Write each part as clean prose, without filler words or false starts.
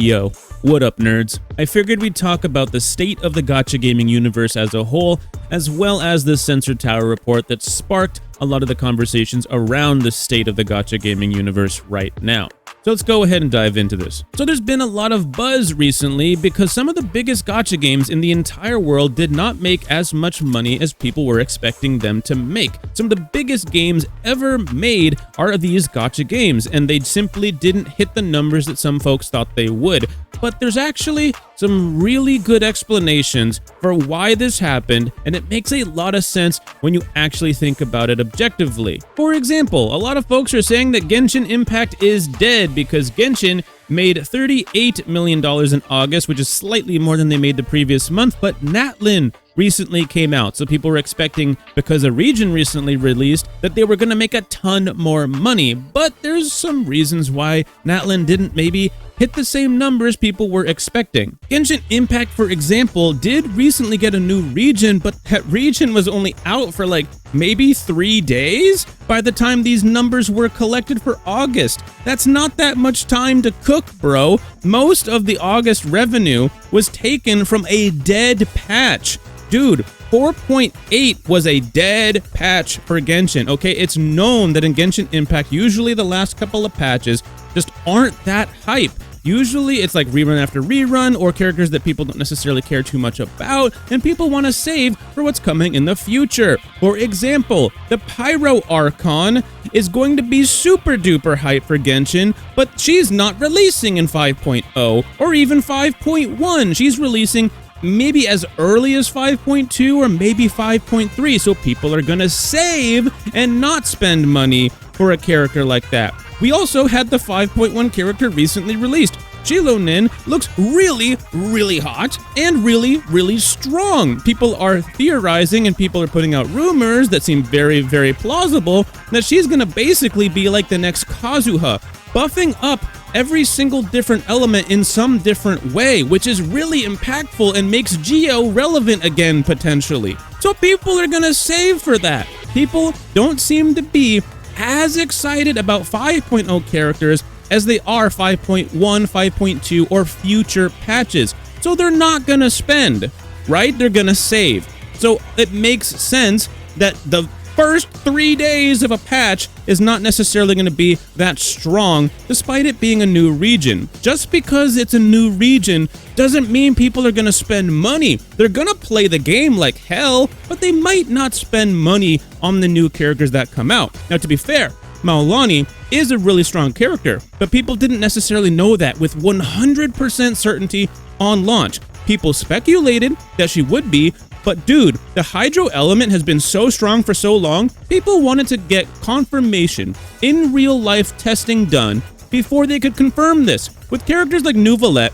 Yo, what up nerds? I figured we'd talk about the state of the gacha gaming universe as a whole, as well as the Sensor Tower report that sparked a lot of the conversations around the state of the gacha gaming universe right now. So let's go ahead and dive into this. So there's been a lot of buzz recently because some of the biggest gacha games in the entire world did not make as much money as people were expecting them to make. Some of the biggest games ever made are these gacha games, and they simply didn't hit the numbers that some folks thought they would. But there's actually some really good explanations for why this happened, and it makes a lot of sense when you actually think about it objectively. For example, a lot of folks are saying that Genshin Impact is dead because Genshin made $38 million in August, which is slightly more than they made the previous month, but Natlin recently came out, so people were expecting, because a region recently released, that they were going to make a ton more money. But there's some reasons why Natlin didn't maybe hit the same numbers people were expecting. Genshin Impact, for example, did recently get a new region, but that region was only out for like maybe 3 days by the time these numbers were collected for August. That's not that much time to cook, bro. Most of the August revenue was taken from a dead patch. Dude, 4.8 was a dead patch for Genshin, okay? It's known that in Genshin Impact, usually the last couple of patches just aren't that hype. Usually it's like rerun after rerun or characters that people don't necessarily care too much about and people want to save for what's coming in the future. For example, the Pyro Archon is going to be super duper hype for Genshin, but she's not releasing in 5.0 or even 5.1. She's releasing maybe as early as 5.2 or maybe 5.3, so people are gonna save and not spend money for a character like that. We also had the 5.1 character recently released. Nin looks really hot and really strong. People are theorizing and people are putting out rumors that seem very plausible that she's gonna basically be like the next Kazuha, buffing up every single different element in some different way, which is really impactful and makes Geo relevant again potentially. So people are gonna save for that. People don't seem to be as excited about 5.0 characters as they are 5.1, 5.2, or future patches. So they're not gonna spend, right? They're gonna save. So it makes sense that the first 3 days of a patch is not necessarily going to be that strong, despite it being a new region. Just because it's a new region doesn't mean people are going to spend money. They're going to play the game like hell, but they might not spend money on the new characters that come out. Now, to be fair, Maolani is a really strong character, but people didn't necessarily know that with 100% certainty on launch. People speculated that she would be, but dude, the Hydro element has been so strong for so long, people wanted to get confirmation in real life testing done before they could confirm this. With characters like Nuvalet,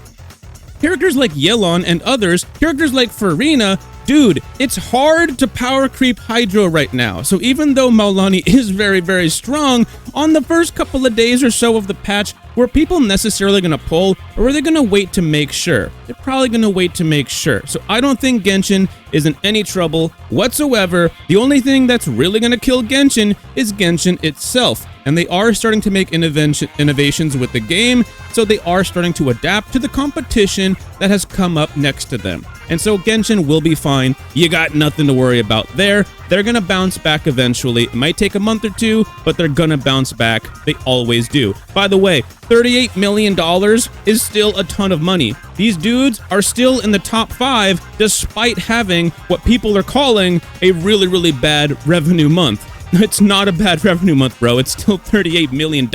characters like Yelon and others, characters like Farina, dude, it's hard to power creep Hydro right now. So even though Maolani is very strong, on the first couple of days or so of the patch, were people necessarily going to pull, or were they going to wait to make sure? They're probably going to wait to make sure. So I don't think Genshin is in any trouble whatsoever. The only thing that's really going to kill Genshin is Genshin itself. And they are starting to make innovations with the game, so they are starting to adapt to the competition that has come up next to them. And so Genshin will be fine. You got nothing to worry about there. They're gonna bounce back eventually. It might take a month or two, but they're gonna bounce back. They always do. By the way, $38 million is still a ton of money. These dudes are still in the top 5 despite having what people are calling a really bad revenue month. It's not a bad revenue month, bro. It's still $38 million.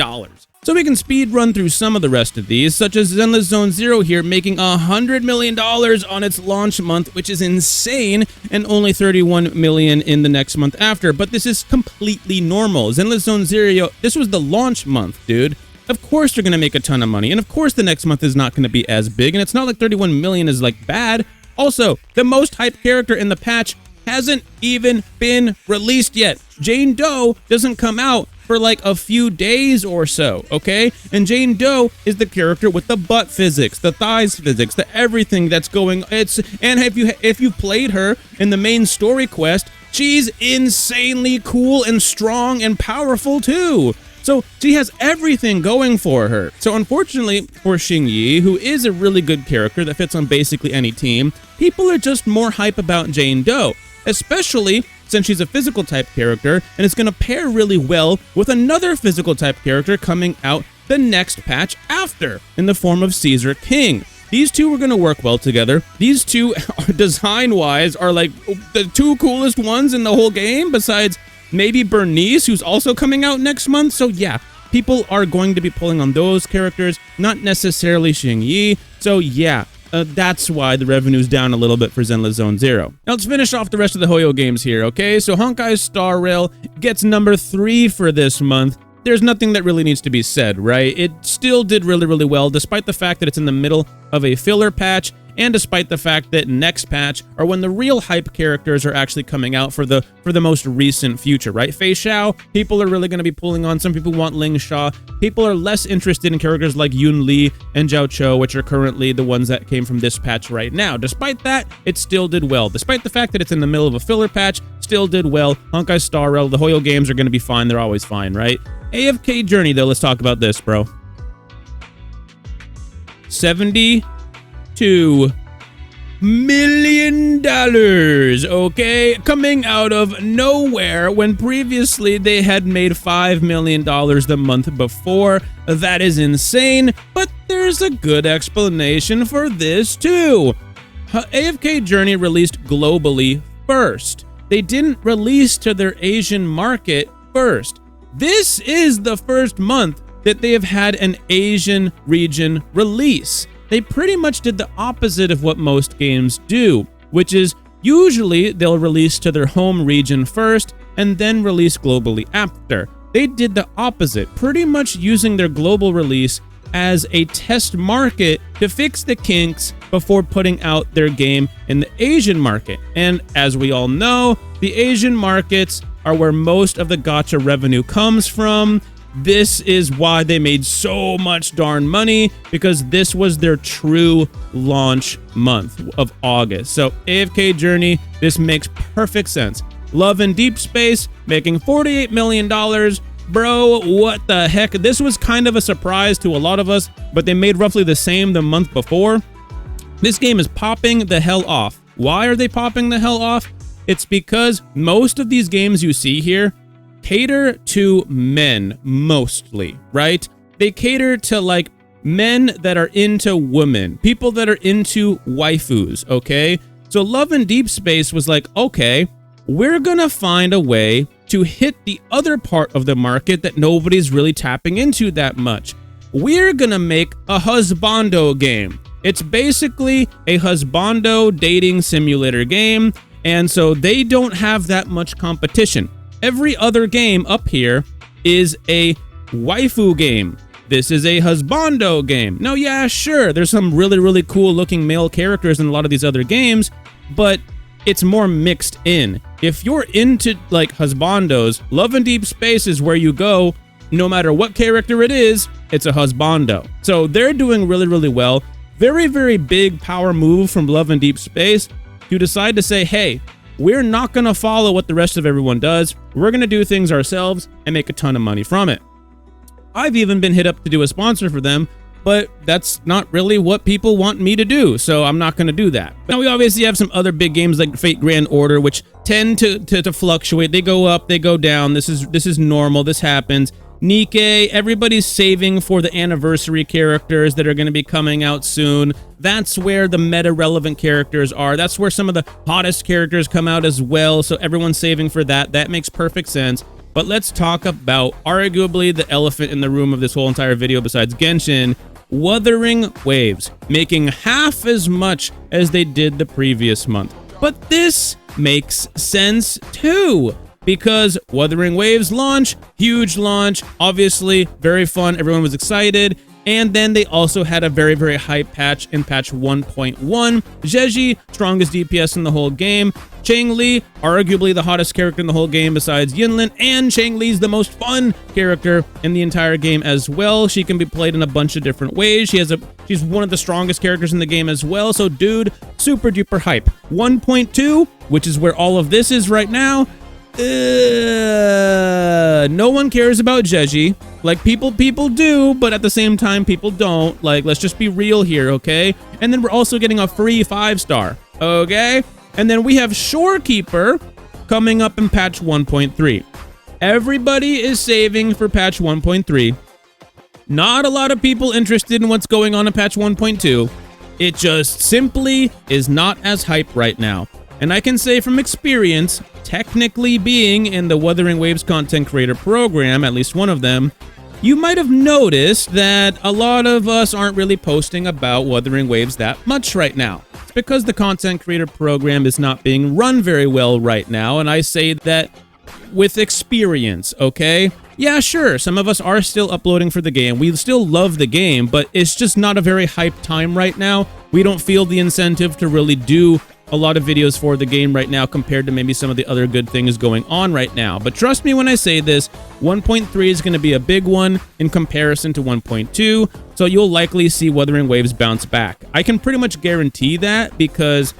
So we can speed run through some of the rest of these, such as Zenless Zone Zero here making $100 million on its launch month, which is insane, and only $31 million in the next month after. But this is completely normal. Zenless Zone Zero, this was the launch month, dude. Of course they're going to make a ton of money, and of course the next month is not going to be as big, and it's not like 31 million is like bad. Also, the most hyped character in the patch hasn't even been released yet. Jane Doe doesn't come out for like a few days or so, okay? And Jane Doe is the character with the butt physics, the thighs physics, the everything that's going. And if you played her in the main story quest, she's insanely cool and strong and powerful too. So she has everything going for her. So unfortunately for Xingyi, who is a really good character that fits on basically any team, people are just more hype about Jane Doe, especially since she's a physical type character and is going to pair really well with another physical type character coming out the next patch after, in the form of Caesar King. These two are going to work well together. These two, design-wise, are like the two coolest ones in the whole game, besides maybe Bernice, who's also coming out next month. So yeah, people are going to be pulling on those characters, not necessarily Xingyi. So yeah, that's why the revenue's down a little bit for Zenless Zone Zero. Now let's finish off the rest of the Hoyo games here, okay? So Honkai Star Rail gets number 3 for this month. There's nothing that really needs to be said, right? It still did really, really well, despite the fact that it's in the middle of a filler patch, and despite the fact that next patch are when the real hype characters are actually coming out for the most recent future, right? Fei Xiao, people are really going to be pulling on. Some people want Ling Sha. People are less interested in characters like Yun Li and Zhao Cho, which are currently the ones that came from this patch right now. Despite that, it still did well. Despite the fact that it's in the middle of a filler patch, still did well. Honkai Star Rail, the Hoyo games are going to be fine. They're always fine, right? AFK Journey, though, let's talk about this, bro. $72 million, okay? Coming out of nowhere when previously they had made $5 million the month before. That is insane, but there's a good explanation for this too. AFK Journey released globally first. They didn't release to their Asian market first. This is the first month that they have had an Asian region release. They pretty much did the opposite of what most games do, which is usually they'll release to their home region first and then release globally after. They did the opposite, pretty much using their global release as a test market to fix the kinks before putting out their game in the Asian market. And as we all know, the Asian markets are where most of the gacha revenue comes from. This is why they made so much darn money, because this was their true launch month of August. So AFK Journey, this makes perfect sense. Love and Deepspace making $48 million. Bro, what the heck? This was kind of a surprise to a lot of us, but they made roughly the same the month before. This game is popping the hell off. Why are they popping the hell off? It's because most of these games you see here cater to men mostly, right? They cater to like men that are into women, people that are into waifus, okay? So Love and Deepspace was like, okay, we're gonna find a way to hit the other part of the market that nobody's really tapping into that much. We're gonna make a husbando game. It's basically a husbando dating simulator game, and so they don't have that much competition. Every other game up here is a waifu game. This is a husbando game. Now, yeah, sure, there's some really, really cool looking male characters in a lot of these other games, but it's more mixed in. If you're into like husbandos, Love and Deepspace is where you go. No matter what character it is, it's a husbando. So they're doing really, really well. Very, very big power move from Love and Deepspace to decide to say, hey, we're not going to follow what the rest of everyone does. We're going to do things ourselves and make a ton of money from it. I've even been hit up to do a sponsor for them, but that's not really what people want me to do, so I'm not going to do that. Now, we obviously have some other big games like Fate Grand Order, which tend to fluctuate. They go up, they go down. This is normal. This happens. Nikkei, everybody's saving for the anniversary characters that are going to be coming out soon. That's where the meta-relevant characters are. That's where some of the hottest characters come out as well, so everyone's saving for that. That makes perfect sense. But let's talk about arguably the elephant in the room of this whole entire video besides Genshin, Wuthering Waves, making half as much as they did the previous month. But this makes sense too, because Wuthering Waves launch, huge launch, obviously very fun, everyone was excited, and then they also had a very, very hype patch in patch 1.1. Zheji, strongest DPS in the whole game. Changli, arguably the hottest character in the whole game besides Yinlin, and Changli's the most fun character in the entire game as well. She can be played in a bunch of different ways. She's one of the strongest characters in the game as well, so dude, super duper hype. 1.2, which is where all of this is right now, No one cares about Jeji. Like, people do, but at the same time, people don't. Like, let's just be real here, okay? And then we're also getting a free 5-star, okay? And then we have Shorekeeper coming up in patch 1.3. Everybody is saving for patch 1.3. Not a lot of people interested in what's going on in patch 1.2. It just simply is not as hype right now. And I can say from experience, technically being in the Wuthering Waves content creator program, at least one of them, you might have noticed that a lot of us aren't really posting about Wuthering Waves that much right now. It's because the content creator program is not being run very well right now, and I say that with experience, okay? Yeah, sure, some of us are still uploading for the game. We still love the game, but it's just not a very hyped time right now. We don't feel the incentive to really do a lot of videos for the game right now compared to maybe some of the other good things going on right now. But trust me when I say this, 1.3 is going to be a big one in comparison to 1.2, so you'll likely see Wuthering Waves bounce back. I can pretty much guarantee that because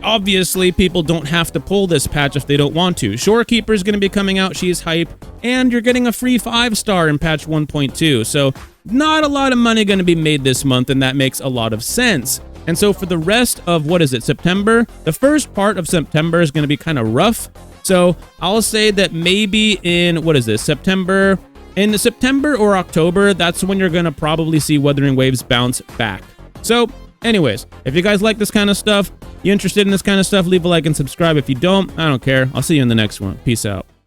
obviously people don't have to pull this patch if they don't want to. Shorekeeper is going to be coming out, she's hype, and you're getting a free 5-star in patch 1.2, so not a lot of money going to be made this month, and that makes a lot of sense. And so for the rest of, September? The first part of September is going to be kind of rough. So I'll say that maybe in, September? In September or October, that's when you're going to probably see Wuthering Waves bounce back. So anyways, if you guys like this kind of stuff, you're interested in this kind of stuff, leave a like and subscribe. If you don't, I don't care. I'll see you in the next one. Peace out.